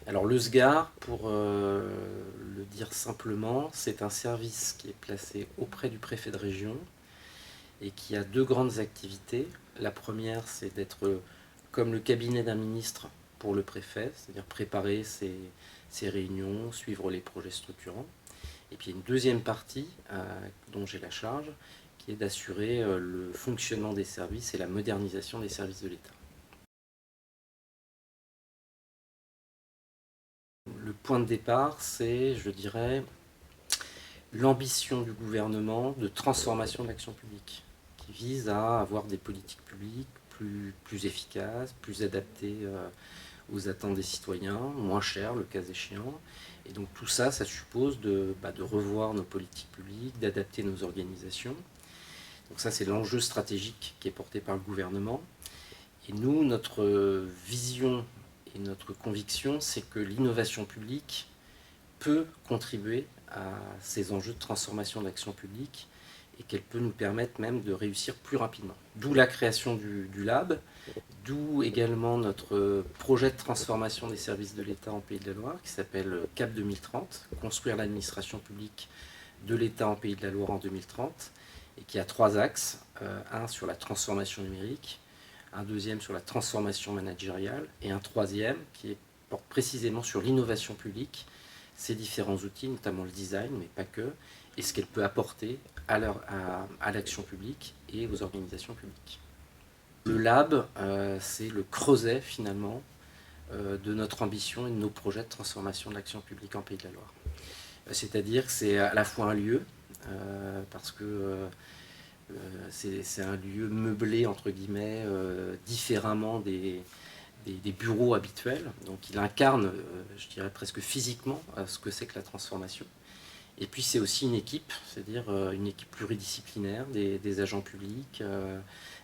Alors le SGAR, pour le dire simplement, c'est un service qui est placé auprès du préfet de région et qui a deux grandes activités. La première, c'est d'être comme le cabinet d'un ministre pour le préfet, c'est-à-dire préparer ses réunions, suivre les projets structurants. Et puis il y a une deuxième partie dont j'ai la charge, qui est d'assurer le fonctionnement des services et la modernisation des services de l'État. Le point de départ, c'est, je dirais, l'ambition du gouvernement de transformation de l'action publique, qui vise à avoir des politiques publiques plus efficaces, plus adaptées aux attentes des citoyens, moins chères le cas échéant. Et donc tout ça, ça suppose de revoir nos politiques publiques, d'adapter nos organisations. Donc ça, c'est l'enjeu stratégique qui est porté par le gouvernement. Et nous, notre vision et notre conviction, c'est que l'innovation publique peut contribuer à ces enjeux de transformation de l'action publique et qu'elle peut nous permettre même de réussir plus rapidement. D'où la création du lab, d'où également notre projet de transformation des services de l'État en Pays de la Loire qui s'appelle CAP 2030, construire l'administration publique de l'État en Pays de la Loire en 2030, et qui a trois axes, un sur la transformation numérique, un deuxième sur la transformation managériale et un troisième qui porte précisément sur l'innovation publique, ces différents outils, notamment le design, mais pas que, et ce qu'elle peut apporter à l'action publique et aux organisations publiques. Le lab, c'est le creuset finalement de notre ambition et de nos projets de transformation de l'action publique en Pays de la Loire. C'est-à-dire que c'est à la fois un lieu, parce que c'est un lieu meublé, entre guillemets, différemment des bureaux habituels. Donc il incarne, je dirais presque physiquement, ce que c'est que la transformation. Et puis c'est aussi une équipe, c'est-à-dire une équipe pluridisciplinaire, des agents publics,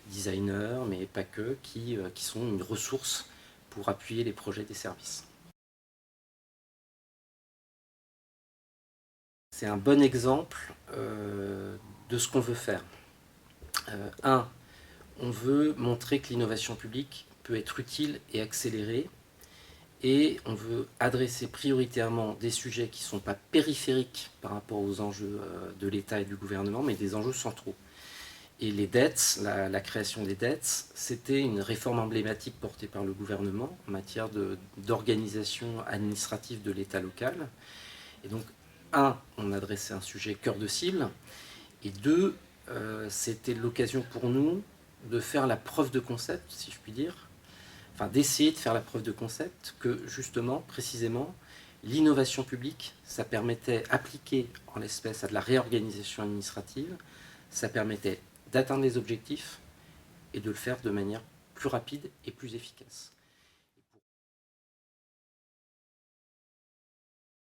designers, mais pas que, qui sont une ressource pour appuyer les projets des services. C'est un bon exemple de ce qu'on veut faire. On veut montrer que l'innovation publique peut être utile et accélérée, et on veut adresser prioritairement des sujets qui ne sont pas périphériques par rapport aux enjeux de l'État et du gouvernement, mais des enjeux centraux. Et les dettes, la création des dettes, c'était une réforme emblématique portée par le gouvernement en matière d'organisation administrative de l'État local. Et donc, on adressait un sujet cœur de cible, et deux, c'était l'occasion pour nous de faire la preuve de concept, si je puis dire, enfin d'essayer de faire la preuve de concept que justement, précisément, l'innovation publique, ça permettait, appliqué en l'espèce à de la réorganisation administrative, ça permettait d'atteindre les objectifs et de le faire de manière plus rapide et plus efficace.